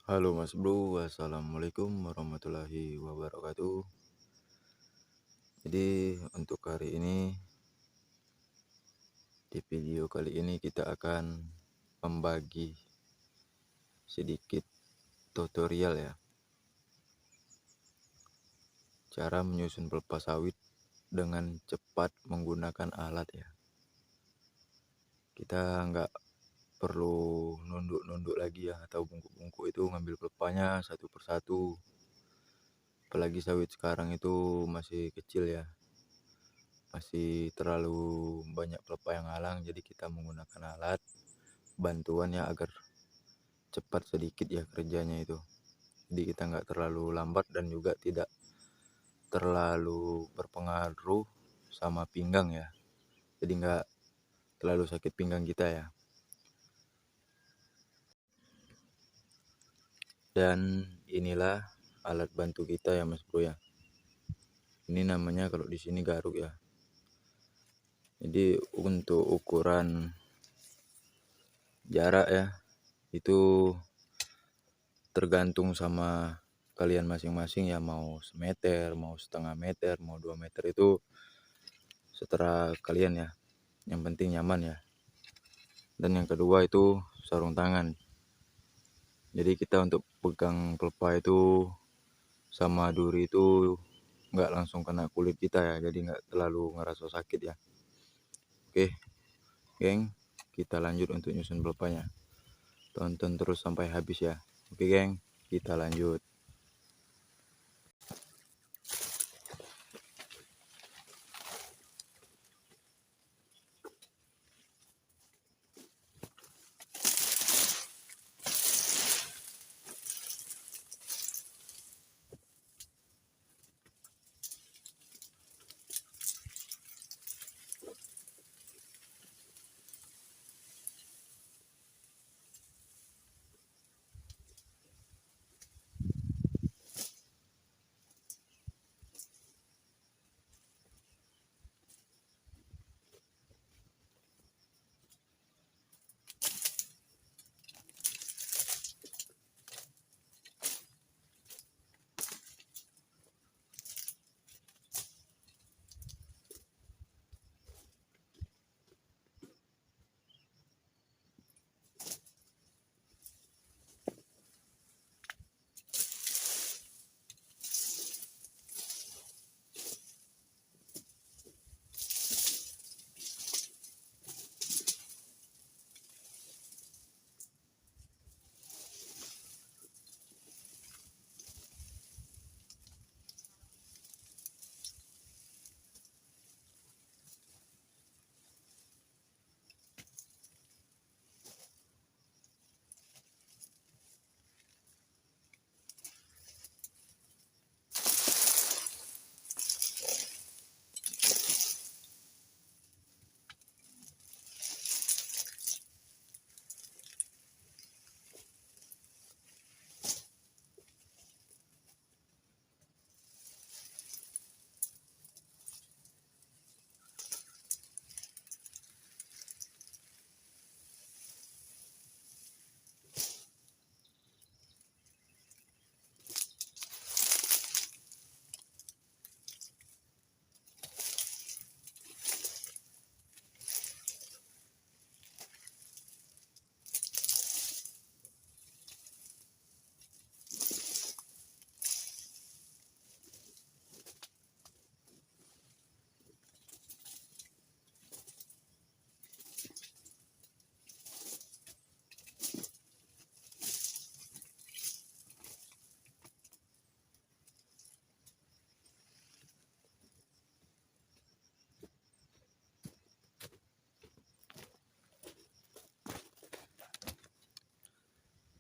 Halo Mas Bro, Assalamualaikum warahmatullahi wabarakatuh. Jadi untuk hari ini, di video kali ini kita akan membagi sedikit tutorial ya, cara menyusun pelepas sawit dengan cepat menggunakan alat ya. Kita nggak perlu nunduk-nunduk lagi ya, atau bungkuk-bungkuk itu ngambil pelepahnya satu persatu. Apalagi sawit sekarang itu masih kecil ya, masih terlalu banyak pelepah yang halang, jadi kita menggunakan alat bantuannya agar cepat sedikit ya kerjanya itu. Jadi kita nggak terlalu lambat dan juga tidak terlalu berpengaruh sama pinggang ya, jadi nggak terlalu sakit pinggang kita ya. Dan inilah alat bantu kita ya Mas Bro ya, ini namanya kalau di sini garuk ya. Jadi untuk ukuran jarak ya, itu tergantung sama kalian masing-masing ya, mau semeter, mau setengah meter, mau 2 meter, itu seterah kalian ya, yang penting nyaman ya. Dan yang kedua itu sarung tangan, jadi kita untuk pegang pelepah itu sama duri itu nggak langsung kena kulit kita ya, jadi nggak terlalu ngerasa sakit ya. Oke geng, kita lanjut untuk nyusun pelepahnya, tonton terus sampai habis ya. Oke geng, kita lanjut.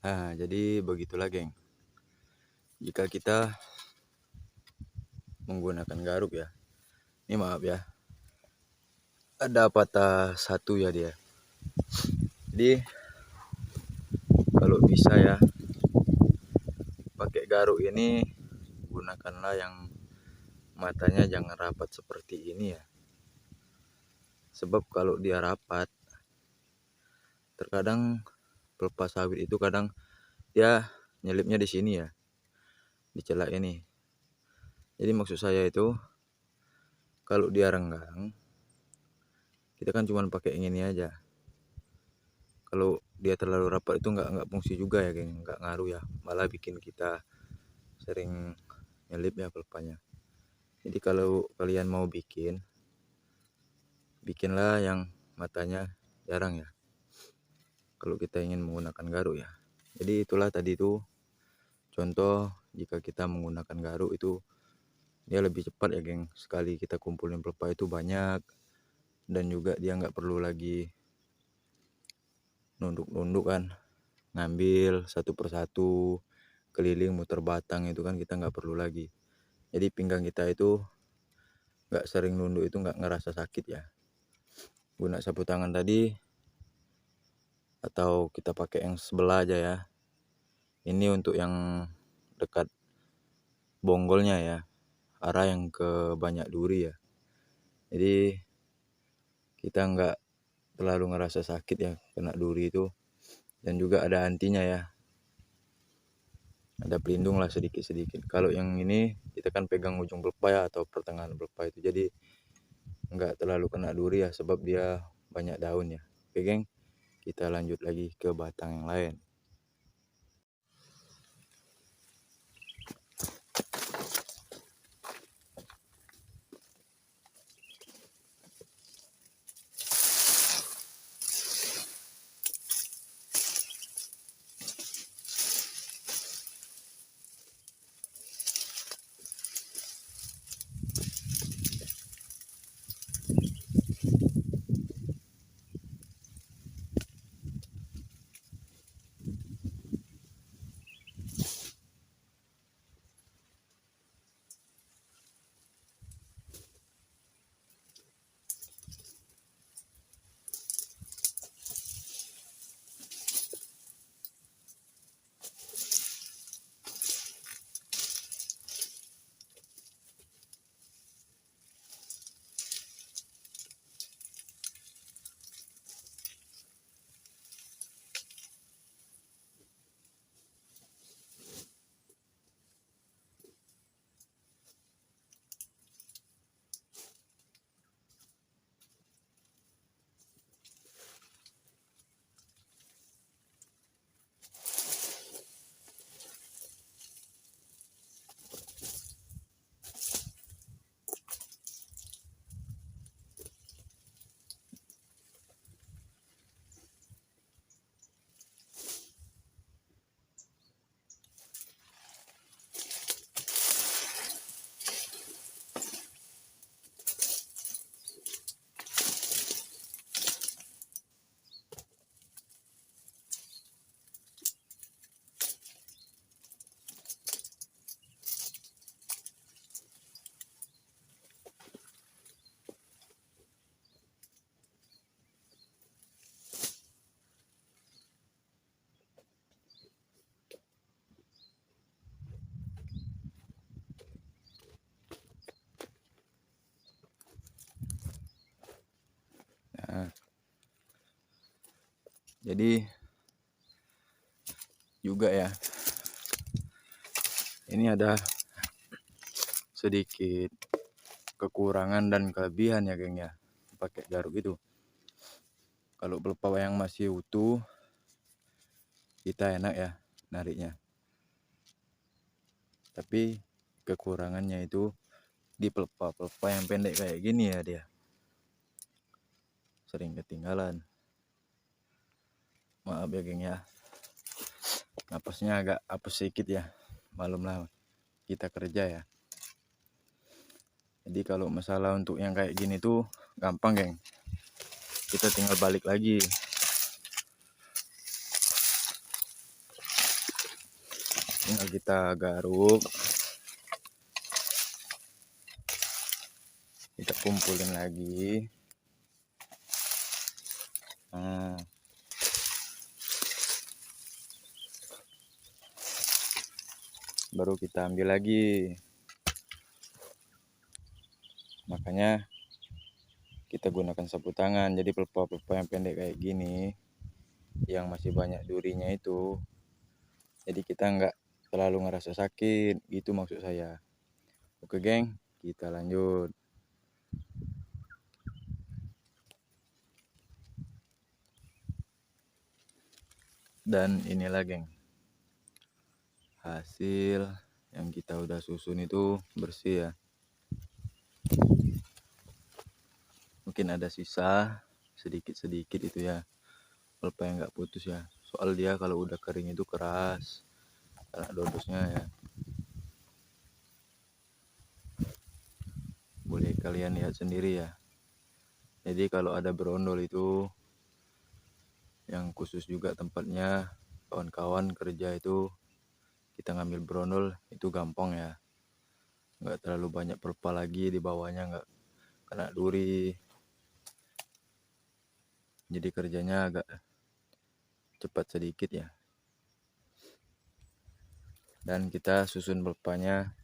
Nah, jadi begitulah geng, jika kita menggunakan garuk ya, ini maaf ya, ada patah satu ya dia. Jadi kalau bisa ya, pakai garuk ini gunakanlah yang matanya jangan rapat seperti ini ya. Sebab kalau dia rapat, terkadang pelepas sawit itu kadang ya nyelipnya di sini ya, di celah ini. Jadi maksud saya itu kalau dia renggang, kita kan cuma pakai yang ini aja. Kalau dia terlalu rapat itu nggak fungsi juga ya, geng, nggak ngaruh ya, malah bikin kita sering nyelip ya pelepahnya. Jadi kalau kalian mau bikinlah yang matanya jarang ya, kalau kita ingin menggunakan garuk ya. Jadi itulah tadi itu contoh jika kita menggunakan garuk itu dia lebih cepat ya, geng. Sekali kita kumpulin pelepah itu banyak, dan juga dia nggak perlu lagi nunduk-nunduk kan, ngambil satu persatu keliling muter batang, itu kan kita nggak perlu lagi. Jadi pinggang kita itu nggak sering nunduk, itu nggak ngerasa sakit ya. Guna sapu tangan tadi atau kita pakai yang sebelah aja ya. Ini untuk yang dekat bonggolnya ya, arah yang ke banyak duri ya. Jadi kita nggak terlalu ngerasa sakit ya kena duri itu, dan juga ada antinya ya, ada pelindung lah sedikit-sedikit. Kalau yang ini kita kan pegang ujung pelepah ya, atau pertengahan pelepah itu, jadi nggak terlalu kena duri ya, sebab dia banyak daun ya. Oke geng, kita lanjut lagi ke batang yang lain. Nah, jadi juga ya, ini ada sedikit kekurangan dan kelebihan ya geng ya pakai garuk itu. Kalau pelepah yang masih utuh kita enak ya nariknya, tapi kekurangannya itu di pelepah yang pendek kayak gini ya, dia sering ketinggalan. Maaf ya geng ya, napasnya agak apes sedikit ya, malum lah kita kerja ya. Jadi kalau masalah untuk yang kayak gini tuh gampang geng, kita tinggal balik lagi, tinggal kita garuk, kita kumpulin lagi. Nah, baru kita ambil lagi. Makanya kita gunakan sapu tangan. Jadi pelepah-pelepah yang pendek kayak gini, yang masih banyak durinya itu, jadi kita nggak terlalu ngerasa sakit, itu maksud saya. Oke geng, kita lanjut. Dan inilah geng, hasil yang kita udah susun itu bersih ya. Mungkin ada sisa sedikit-sedikit itu ya, pelpa yang nggak putus ya. Soal dia kalau udah kering itu keras, karena dodosnya ya. Boleh kalian lihat sendiri ya. Jadi kalau ada berondol itu yang khusus juga tempatnya, kawan-kawan kerja itu kita ngambil berondol itu gampang ya, nggak terlalu banyak pelpa lagi di bawahnya, nggak kena duri, jadi kerjanya agak cepat sedikit ya. Dan kita susun pelpanya,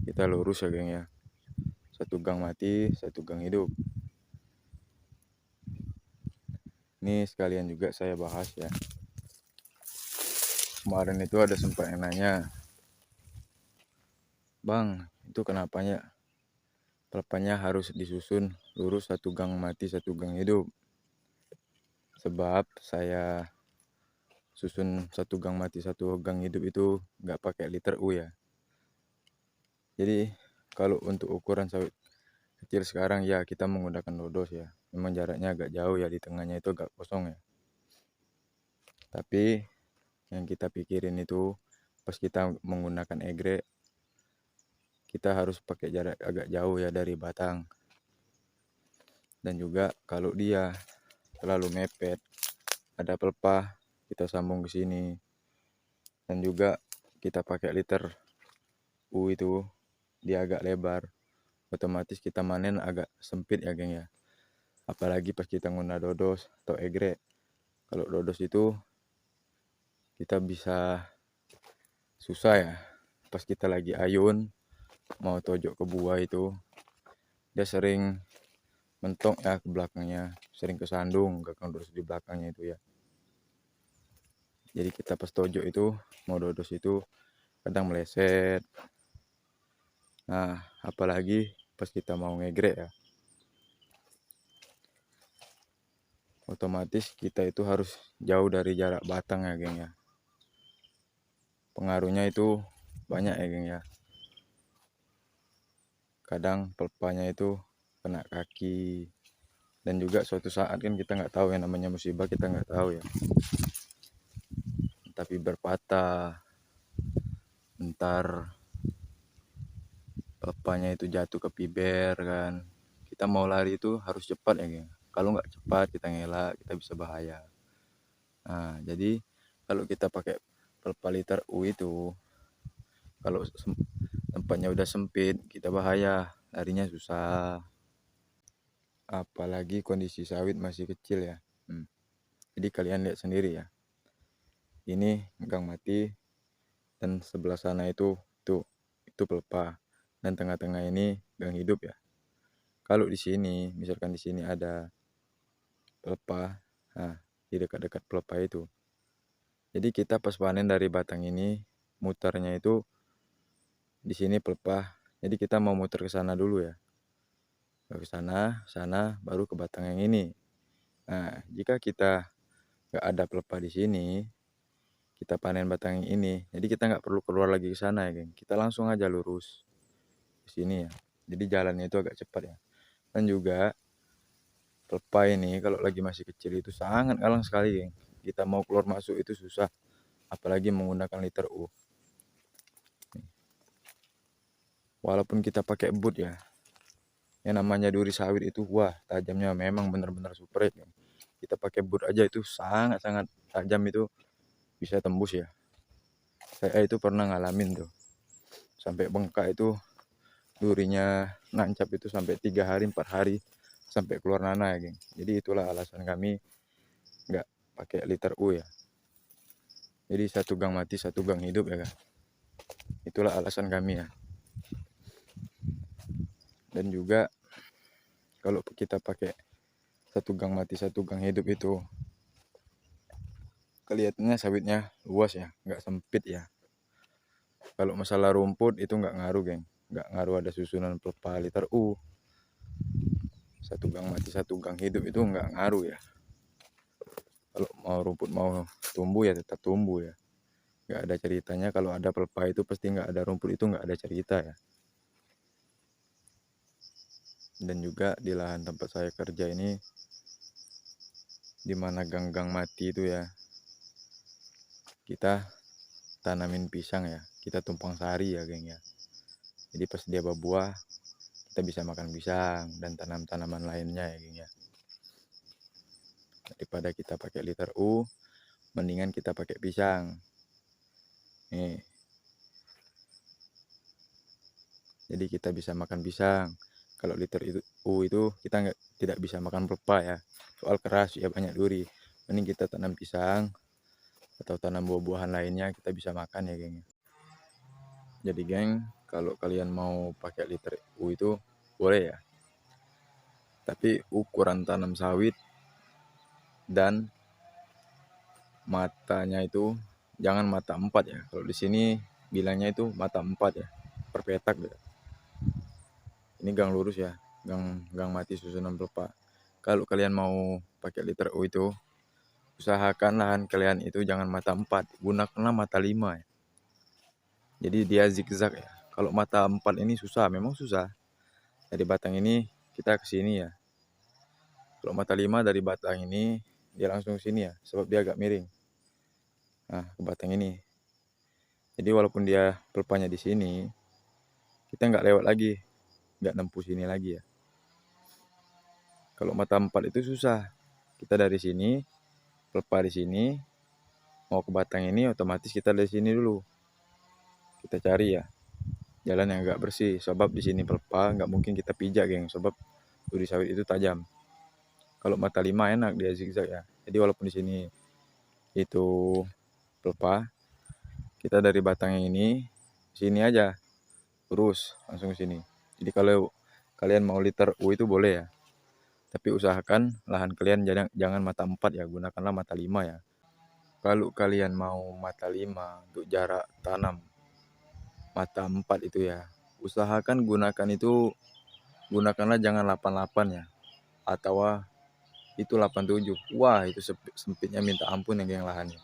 kita lurus ya geng ya, satu gang mati satu gang hidup. Ini sekalian juga saya bahas ya, kemarin itu ada sempat yang nanya, bang itu kenapanya pelpanya harus disusun lurus satu gang mati satu gang hidup. Sebab saya susun satu gang mati satu gang hidup itu nggak pakai liter U ya. Jadi kalau untuk ukuran sawit kecil sekarang ya kita menggunakan lodos ya. Memang jaraknya agak jauh ya, di tengahnya itu agak kosong ya. Tapi yang kita pikirin itu pas kita menggunakan egrek, kita harus pakai jarak agak jauh ya dari batang. Dan juga kalau dia terlalu mepet, ada pelpa kita sambung ke sini. Dan juga kita pakai liter U itu dia agak lebar, otomatis kita manen agak sempit ya geng ya. Apalagi pas kita guna dodos atau egrek. Kalau dodos itu kita bisa susah ya, pas kita lagi ayun mau tojok ke buah itu dia sering mentok ya ke belakangnya, sering kesandung gakang dodos di belakangnya itu ya. Jadi kita pas tojok itu mau dodos itu kadang meleset. Nah apalagi pas kita mau ngegrek ya, otomatis kita itu harus jauh dari jarak batang ya geng ya. Pengaruhnya itu banyak ya geng ya. Kadang pelpanya itu kena kaki, dan juga suatu saat kan kita nggak tahu yang namanya musibah, kita nggak tahu ya, tapi berpatah, ntar pelpanya itu jatuh ke piber kan. Kita mau lari itu harus cepat ya geng. Kalau nggak cepat kita ngelak, kita bisa bahaya. Nah jadi kalau kita pakai pelpa liter U itu, kalau tempatnya udah sempit kita bahaya, larinya susah. Apalagi kondisi sawit masih kecil ya. Jadi kalian lihat sendiri ya, ini gang mati dan sebelah sana itu pelpa, dan tengah-tengah ini gang hidup ya. Kalau di sini misalkan di sini ada pelpa, nah di dekat-dekat pelpa itu, jadi kita pas panen dari batang ini muternya itu di sini pelpa, jadi kita mau muter ke sana dulu ya, ke sana baru ke batang yang ini. Nah jika kita nggak ada pelpa di sini, kita panen batang yang ini, jadi kita nggak perlu keluar lagi ke sana ya geng, kita langsung aja lurus ke sini ya. Jadi jalannya itu agak cepat ya. Dan juga pelpa ini kalau lagi masih kecil itu sangat galang sekali geng, kita mau keluar masuk itu susah, apalagi menggunakan liter U. Walaupun kita pakai boot ya, yang namanya duri sawit itu wah tajamnya memang benar-benar super ya. Kita pakai boot aja itu sangat-sangat tajam, itu bisa tembus ya. Saya itu pernah ngalamin tuh, sampai bengkak itu durinya, nancap itu sampai 3 hari 4 hari sampai keluar nanah ya geng. Jadi itulah alasan kami nggak pakai liter U ya. Jadi satu gang mati satu gang hidup ya kan. Itulah alasan kami ya. Dan juga kalau kita pakai satu gang mati satu gang hidup itu kelihatannya sawitnya luas ya, nggak sempit ya. Kalau masalah rumput itu nggak ngaruh, geng. Nggak ngaruh ada susunan pelepah liter U. Satu gang mati, satu gang hidup itu nggak ngaruh ya. Kalau mau rumput mau tumbuh ya tetap tumbuh ya. Nggak ada ceritanya kalau ada pelepah itu pasti nggak ada rumput, itu nggak ada cerita ya. Dan juga di lahan tempat saya kerja ini, di mana gang-gang mati itu ya, kita tanamin pisang ya, kita tumpang sari ya, geng ya. Jadi pas dia berbuah, kita bisa makan pisang dan tanam-tanaman lainnya ya, geng ya. Daripada kita pakai liter U, mendingan kita pakai pisang. Nih. Jadi kita bisa makan pisang. Kalau liter U itu kita tidak bisa makan pelepah ya. Soal keras ya, banyak duri. Mending kita tanam pisang atau tanam buah-buahan lainnya, kita bisa makan ya, geng. Jadi geng, kalau kalian mau pakai liter U itu boleh ya. Tapi ukuran tanam sawit dan matanya itu jangan mata 4 ya. Kalau di sini bilangnya itu mata 4 ya. Per petak ya. Ini gang lurus ya. Gang mati susunan pelepah. Kalau kalian mau pakai liter U itu, usahakan lahan kalian itu jangan mata 4, gunakanlah mata 5 ya. Jadi dia zigzag ya. Kalau mata 4 ini susah, memang susah. Dari batang ini kita ke sini ya. Kalau mata 5 dari batang ini dia langsung ke sini ya, sebab dia agak miring. Nah, ke batang ini. Jadi walaupun dia pelepahnya di sini, kita nggak lewat lagi, nggak nempuh sini lagi ya. Kalau mata 4 itu susah. Kita dari sini, pelepah di sini, mau ke batang ini otomatis kita dari sini dulu. Kita cari ya jalan yang agak bersih, sebab di sini pelepah nggak mungkin kita pijak, geng, sebab duri sawit itu tajam. Kalau mata 5 enak, dia zigzag ya. Jadi walaupun di sini itu pelepah, kita dari batang ini sini aja terus langsung ke sini. Jadi kalau kalian mau liter U itu boleh ya, tapi usahakan lahan kalian jangan mata 4 ya, gunakanlah mata 5 ya. Kalau kalian mau mata 5 untuk jarak tanam mata 4 itu ya, usahakan gunakanlah jangan 88 ya, atau itu 87. Wah, itu sempitnya minta ampun ya, geng, lahannya.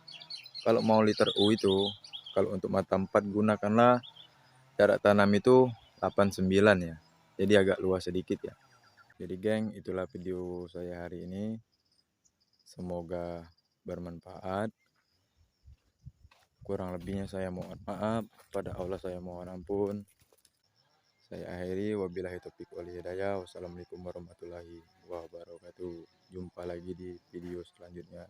Kalau mau liter U itu, kalau untuk mata 4 gunakanlah jarak tanam itu 89 ya. Jadi agak luas sedikit ya. Jadi geng, itulah video saya hari ini. Semoga bermanfaat. Kurang lebihnya saya mohon maaf. Pada Allah saya mohon ampun. Saya akhiri, wabillahi taufiq wal hidayah. Wassalamualaikum warahmatullahi wabarakatuh. Jumpa lagi di video selanjutnya.